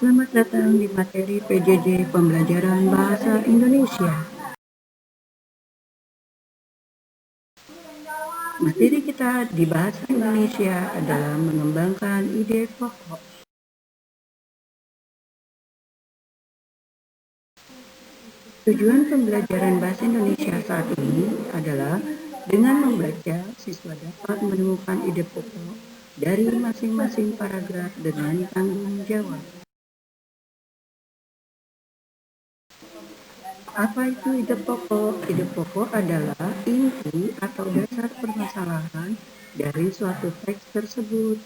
Selamat datang di materi PJJ Pembelajaran Bahasa Indonesia. Materi kita di Bahasa Indonesia adalah mengembangkan ide pokok. Tujuan pembelajaran Bahasa Indonesia saat ini adalah dengan membaca, siswa dapat menemukan ide pokok dari masing-masing paragraf dengan tanggung jawab. Apa itu ide pokok? Ide pokok adalah inti atau dasar permasalahan dari suatu teks tersebut.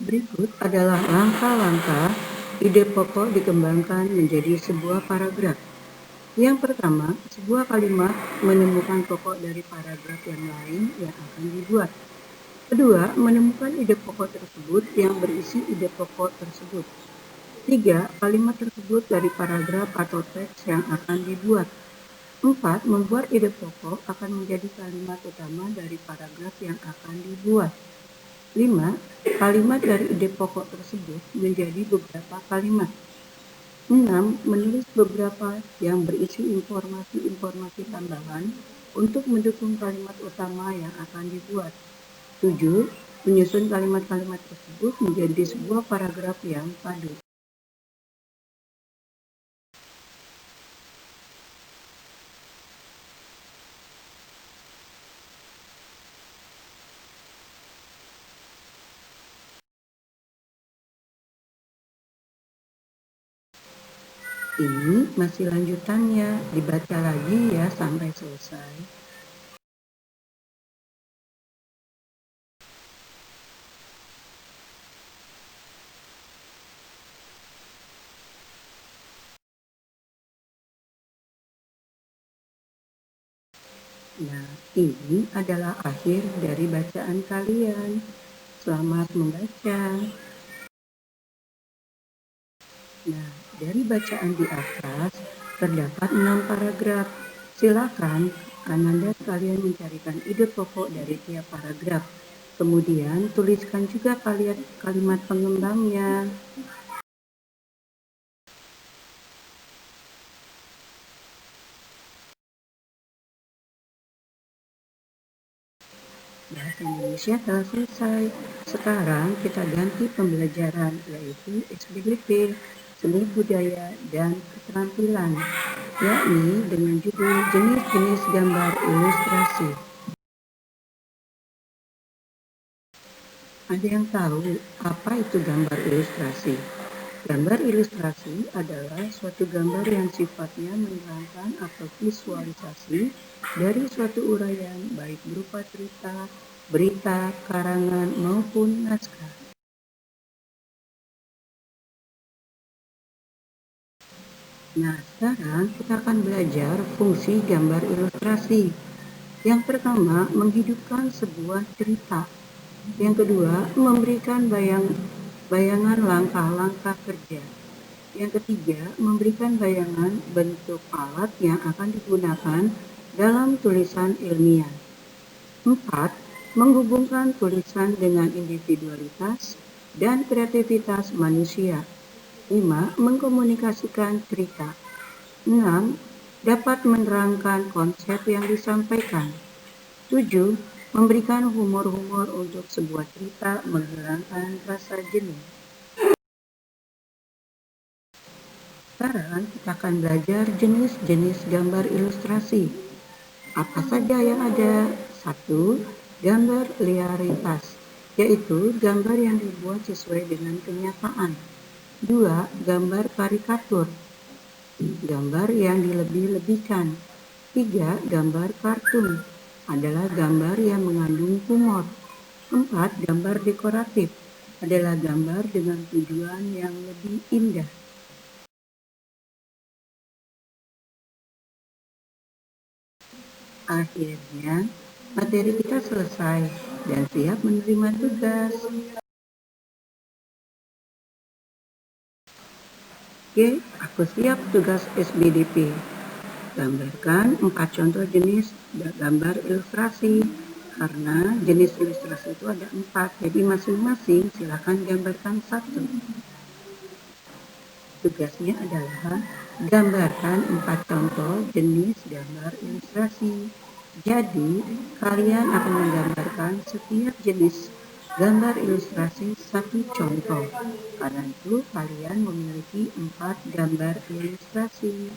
Berikut adalah langkah-langkah ide pokok dikembangkan menjadi sebuah paragraf. Yang pertama, sebuah kalimat menemukan pokok dari paragraf yang lain yang akan dibuat. Kedua, menemukan ide pokok tersebut yang berisi ide pokok tersebut. 3. Kalimat tersebut dari paragraf atau teks yang akan dibuat. 4. Membuat ide pokok akan menjadi kalimat utama dari paragraf yang akan dibuat. 5. Kalimat dari ide pokok tersebut menjadi beberapa kalimat. 6. Menulis beberapa yang berisi informasi-informasi tambahan untuk mendukung kalimat utama yang akan dibuat. 7. Menyusun kalimat-kalimat tersebut menjadi sebuah paragraf yang padu. Ini masih lanjutannya, dibaca lagi ya sampai selesai. Nah, ini adalah akhir dari bacaan kalian. Selamat membaca. Nah, dari bacaan di atas terdapat 6 paragraf. Silakan Ananda kalian mencarikan ide pokok dari tiap paragraf. Kemudian tuliskan juga kalian kalimat pengembangnya. Bahasa Indonesia telah selesai. Sekarang kita ganti pembelajaran, yaitu SBDP, Seni Budaya dan Keterampilan, yakni dengan judul jenis-jenis gambar ilustrasi. Ada yang tahu apa itu gambar ilustrasi? Gambar ilustrasi adalah suatu gambar yang sifatnya menerangkan atau visualisasi dari suatu uraian, baik berupa cerita, berita, karangan, maupun naskah. Nah, sekarang kita akan belajar fungsi gambar ilustrasi. Yang pertama, menghidupkan sebuah cerita. Yang kedua, memberikan bayangan langkah-langkah kerja. Yang ketiga, memberikan bayangan bentuk alat yang akan digunakan dalam tulisan ilmiah. 4. Menghubungkan tulisan dengan individualitas dan kreativitas manusia. 5. Mengkomunikasikan cerita. 6. Dapat menerangkan konsep yang disampaikan. 7. Memberikan humor-humor untuk sebuah cerita menghilangkan rasa jenuh. Sekarang kita akan belajar jenis-jenis gambar ilustrasi. Apa saja yang ada? 1. Gambar liaritas, yaitu gambar yang dibuat sesuai dengan kenyataan. 2. Gambar karikatur, gambar yang dilebih-lebihkan. 3. Gambar kartun, adalah gambar yang mengandung humor. 4. Gambar dekoratif, adalah gambar dengan tujuan yang lebih indah. Akhirnya, materi kita selesai dan siap menerima tugas. Oke, aku siap tugas SBDP. Gambarkan 4 contoh jenis gambar ilustrasi. karena jenis ilustrasi itu ada 4, jadi masing-masing silakan gambarkan satu. Tugasnya adalah gambarkan 4 contoh jenis gambar ilustrasi. Jadi, kalian akan menggambarkan setiap jenis gambar ilustrasi satu contoh. Karena itu, kalian memiliki 4 gambar ilustrasi.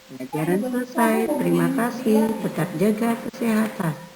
Pelajaran selesai. Terima kasih. Tetap jaga kesehatan.